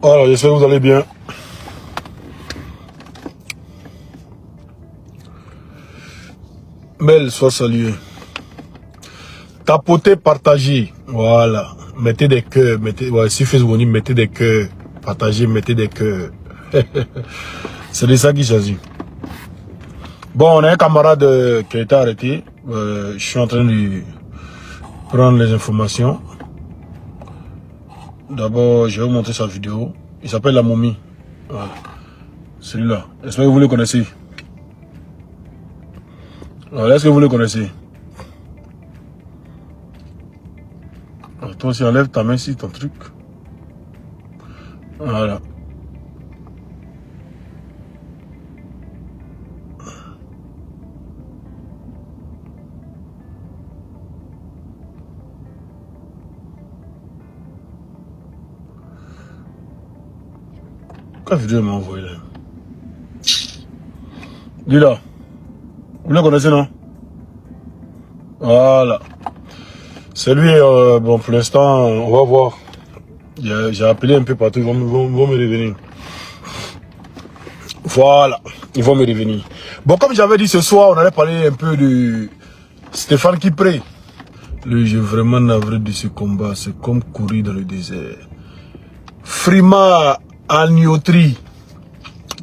Alors, j'espère que vous allez bien. Mel, sois salué. Tapotez, partagez. Voilà. Mettez des cœurs. Mettez, ouais, si Facebook, mettez des cœurs. Partagez, mettez des cœurs. C'est de ça qu'il s'agit. Bon, on a un camarade qui a été arrêté. Je suis en train de prendre les informations. D'abord, je vais vous montrer sa vidéo. Il s'appelle La Momie. Voilà. Celui-là. J'espère que vous le connaissez. Voilà, est-ce que vous le connaissez? Alors, toi aussi, enlève ta main ici, ton truc. Voilà. Quelle vidéo m'a envoyé là? Dis là. Vous le connaissez, non? Voilà. C'est lui, bon, pour l'instant, on va voir. J'ai appelé un peu partout, ils vont me revenir. Voilà, ils vont me revenir. Bon, comme j'avais dit ce soir, on allait parler un peu de Stéphane Kipré. Le jeu vraiment navré de ce combat, c'est comme courir dans le désert. Frima Agnotri,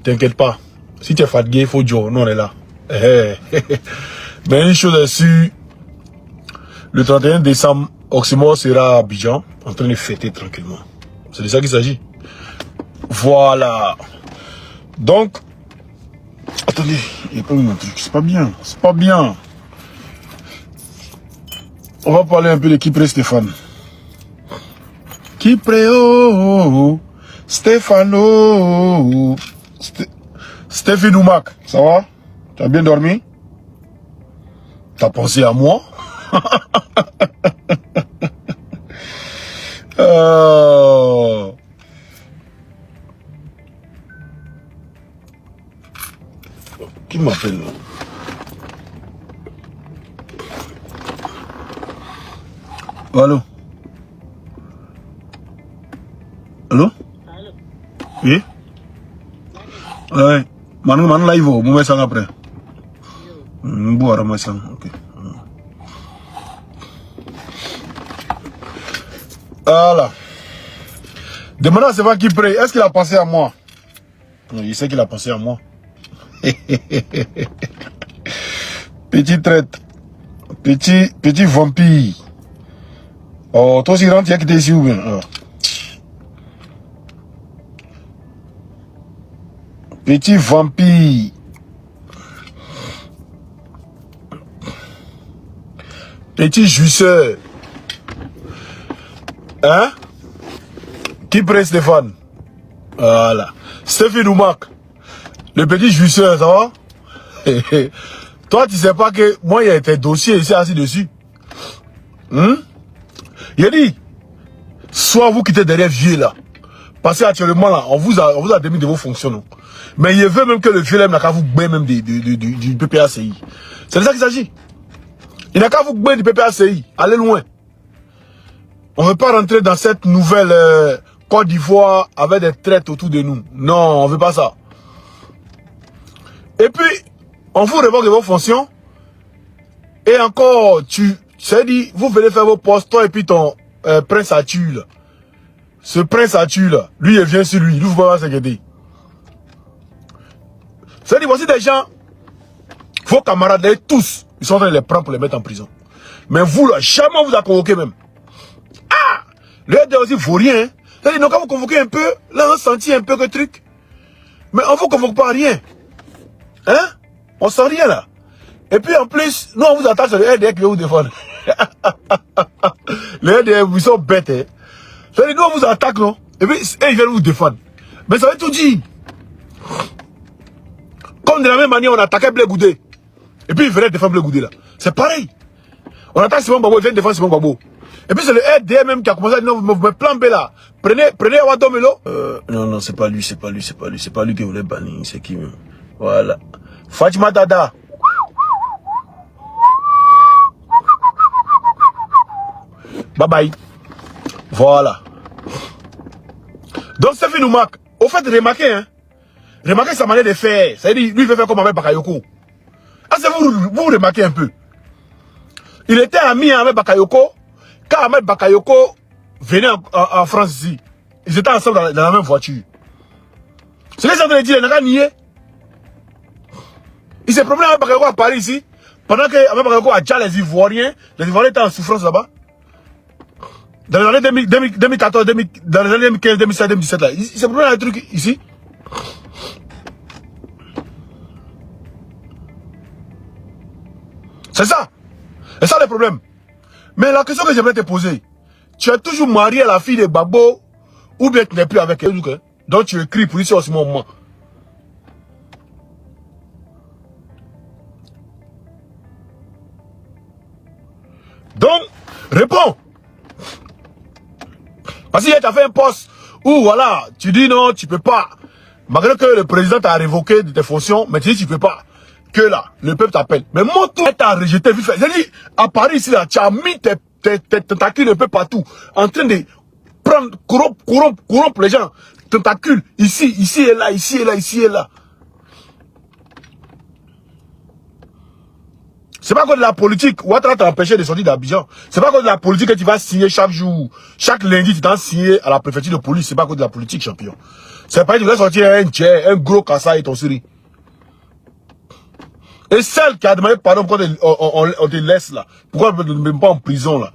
t'inquiète pas. Si tu es fatigué, il faut dire, non, on est là. Mais une chose est sûre, le 31 décembre, Oxymore sera à Abidjan, en train de fêter tranquillement. C'est de ça qu'il s'agit. Voilà. Donc, attendez, il n'y a pas mon truc, c'est pas bien, c'est pas bien. On va parler un peu de Kipré Stéphane. Kipré, oh, Stéphano, Stéphinoumac, ça va? Tu as bien dormi? T'as pensé à moi? Qui m'appelle là? Allô? Allô? Oui? Ouais. Man live, vous me sang après. Boire ma sang, ok. Voilà. Demandons à Stéphane Kipré, est-ce qu'il a pensé à moi? Il sait qu'il a pensé à moi. Petit traite. Petit vampire. Oh, toi aussi rentre, il y a qui t'es ici ou bien? Oh. Petit vampire. Petit jouisseur. Hein? Kipré Stéphane. Voilà. Stéphinoumac. Le petit jouisseur, ça va? Toi, tu sais pas que moi, il y a tes dossiers ici assis dessus. Il a dit, soit vous quittez derrière vieux là. Parce qu'actuellement là, on vous a démis de vos fonctions. Non? Mais il veut même que le vieux là n'a qu'à vous baigner même du PPACI. C'est de ça qu'il s'agit. Il n'a qu'à vous baigner du PPACI. Allez loin. On ne veut pas rentrer dans cette nouvelle Côte d'Ivoire avec des traites autour de nous. Non, on ne veut pas ça. Et puis, on vous révoque de vos fonctions. Et encore, dit, vous venez faire vos postes, toi et puis ton prince Atu là. Ce prince Atu là, lui il vient sur lui, vous ne pouvez pas s'inquiéter. C'est-à-dire, voici des gens, vos camarades, tous, ils sont en train de les prendre pour les mettre en prison. Mais vous là, jamais on vous a convoqué même. Ah! Le RD aussi vaut rien. Hein? C'est-à-dire, donc quand vous convoquez un peu, là on sentit un peu que truc. Mais on ne vous convoque pas à rien. Hein? On sent rien là. Et puis en plus, nous on vous attaque sur le RDR qui va vous défendre. Les RDR, ils sont bêtes. Hein? C'est-à-dire, nous on vous attaque, non? Et puis, ils viennent vous défendre. Mais ça veut tout dire. Comme de la même manière, on attaquait Blé Goudé. Et puis, ils venaient défendre Blé Goudé là. C'est pareil. On attaque Simon Gbagbo, ils viennent défendre Simon Gbagbo. Et puis, c'est le RDR même qui a commencé à dire, non, vous me plan B là. Prenez Awadomelo. Non, c'est pas lui qui voulait bannir. C'est qui même? Voilà. Fatima Dada. Bye bye. Voilà. Donc, Sefi Noumak, au fait, remarquez, hein. Remarquez sa manière de faire. Ça veut dire, lui, il veut faire comme avec Bakayoko. Ah, c'est vous remarquez un peu. Il était ami avec Bakayoko. Quand Ahmed Bakayoko venait en France ici, ils étaient ensemble dans la même voiture. C'est ce que j'ai dit, il n'a pas nié. Il s'est promené avec Bakayoko à Paris ici. Pendant que Ahmed Bakayoko a déjà les Ivoiriens étaient en souffrance là-bas. Dans les années 2014, dans les années 2015, 2016, 2017 là. Il s'est promené dans les trucs ici. C'est ça. C'est ça le problème. Mais la question que j'aimerais te poser, tu es toujours marié à la fille de Babo ou bien tu n'es plus avec elle, donc tu écris pour ici aussi mon moment. Donc, réponds. Parce qu'il t'a fait un poste où voilà, tu dis non, tu peux pas. Malgré que le président t'a révoqué de tes fonctions, mais tu dis tu peux pas. Que là, le peuple t'appelle. Mais mon tour, t'as rejeté. J'ai dit, à Paris, ici, là, tu as mis tes tentacules un peu partout. En train de prendre, corrompre les gens. Tentacules, ici et là, ici et là, ici et là. C'est pas cause de la politique. Ouattara t'a empêché de sortir d'Abidjan. C'est pas cause de la politique que tu vas signer chaque jour. Chaque lundi, tu t'en signes à la préfecture de police. C'est pas cause de la politique, champion. C'est pas que tu vas sortir un gros cassa et ton série. Et celle qui a demandé pardon, pourquoi on te laisse là? Pourquoi on ne te met pas en prison là?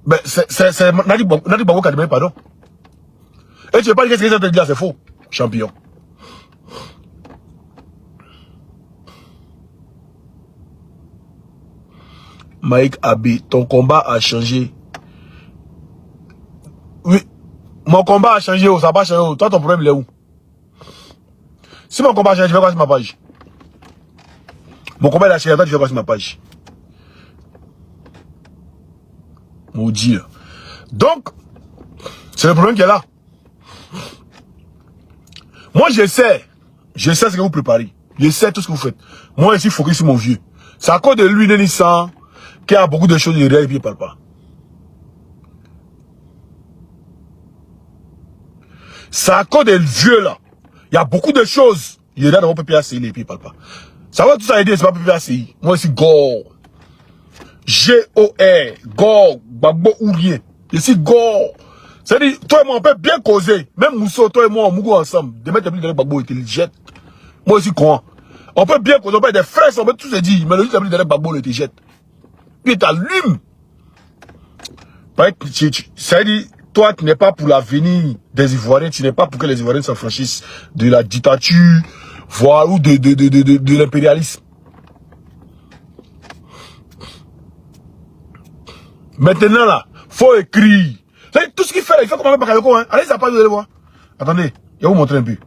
Ben, c'est Nadi Babo qui a demandé pardon. Et tu ne veux pas dire ce que ça te dit là, c'est faux, champion. Mike Abi, ton combat a changé. Oui, mon combat a changé, ça n'a pas changé. Toi, ton problème, il est où? Si mon combat a changé, je vais voir sur ma page. Mon combat il a changé, toi, tu fais quoi sur ma page? Maudit. Donc, c'est le problème qui est là. Moi, je sais ce que vous préparez. Je sais tout ce que vous faites. Moi, ici, il faut que c'est mon vieux. C'est à cause de lui, Nénissan, qui a beaucoup de choses derrière et puis il ne parle pas. C'est à cause des vieux là. Il y a beaucoup de choses. Il est là dans mon PPACI et puis il ne parle pas. Ça va tout ça aider, c'est pas PPACI. Moi, ici, Gore. G-O-R. Gore. Gbagbo ou rien. Ici, Gore. C'est-à-dire, toi et moi, on peut bien causer. Même Mousso, toi et moi, on mougou ensemble. De mettre les plus de Gbagbo et te le jette. Moi aussi, quoi. On peut bien causer. On peut être des frères, on peut tout se dire. Mais le juste de Gbagbo et te jette. Puis t'allumes. C'est-à-dire, toi, tu n'es pas pour l'avenir des Ivoiriens. Tu n'es pas pour que les Ivoiriens s'affranchissent de la dictature, voire ou de l'impérialisme. Maintenant, là, faut écrire. Tout ce qu'il fait, il fait comme avec Bakayoko. Hein. Allez, ça pas, vous allez voir. Attendez, je vais vous montrer un peu.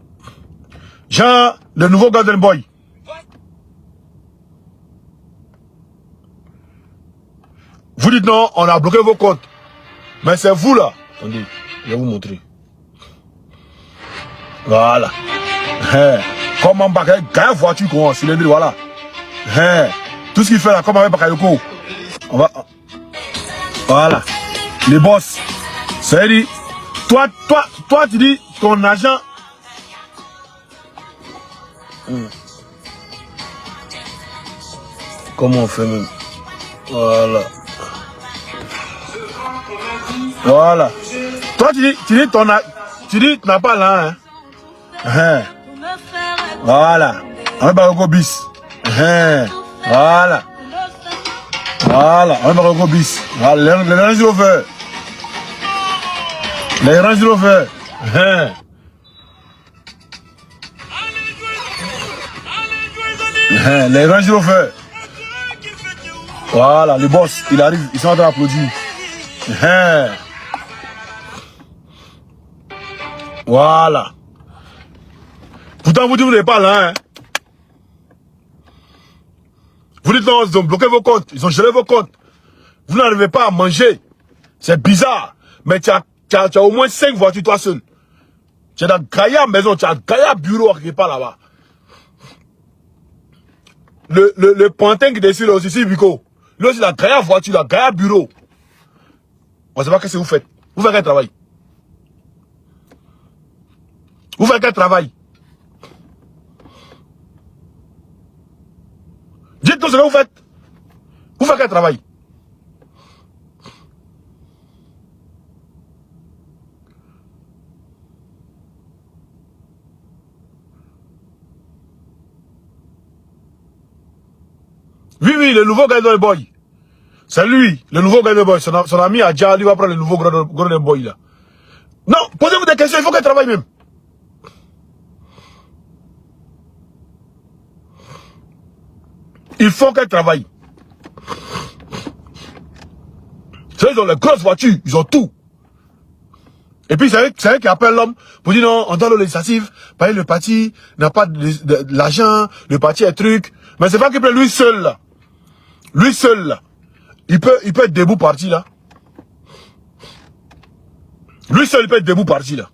Jean, le nouveau Golden Boy. Vous dites non, on a bloqué vos comptes. Mais c'est vous là. Attendez, je vais vous montrer. Voilà. Comment Bakayoko, gagne voiture qu'on a, cylindre, voilà. Tout ce qu'il fait là, comme avec Bakayoko. On va. Voilà. Les boss. C'est-à-dire, toi, tu dis, ton agent. Comment on fait même? Voilà. Voilà. Toi, tu dis, tu n'as pas là, hein. Voilà. On va pas bis. Voilà. Voilà, on va pas bis. Voilà, les Range Rover. Les Range Rover. Les Range Rover. Voilà, les boss, ils arrivent, ils sont en train d'applaudir. Voilà. Pourtant, vous dites, vous n'êtes pas là, hein. Vous dites non, ils ont bloqué vos comptes, ils ont gelé vos comptes. Vous n'arrivez pas à manger. C'est bizarre. Mais tu as au moins 5 voitures toi seul. Tu as dans Gaïa maison, tu as Gaïa bureau quelque part là-bas. Le Pantin qui décide aussi, c'est Vico. Lui aussi, la Gaïa voiture, la Gaïa bureau. On ne sait pas ce que vous faites. Vous faites quel travail? Vous faites quel travail? Dites-nous ce que vous faites. Vous faites quel travail? Oui, le nouveau Golden Boy. C'est lui, le nouveau Golden Boy. Son ami Adja, lui va prendre le nouveau Golden Boy là. Non, posez-vous des questions, il faut qu'elle travaille même. Il faut qu'elle travaille. Ils ont les grosses voitures, ils ont tout. Et puis c'est eux qui appellent l'homme pour dire non, on donne le législatif, parce que le parti n'a pas de l'argent, le parti est truc. Mais c'est pas qu'il peut lui seul là. Lui seul là. Il peut être debout parti là. Lui seul il peut être debout parti là.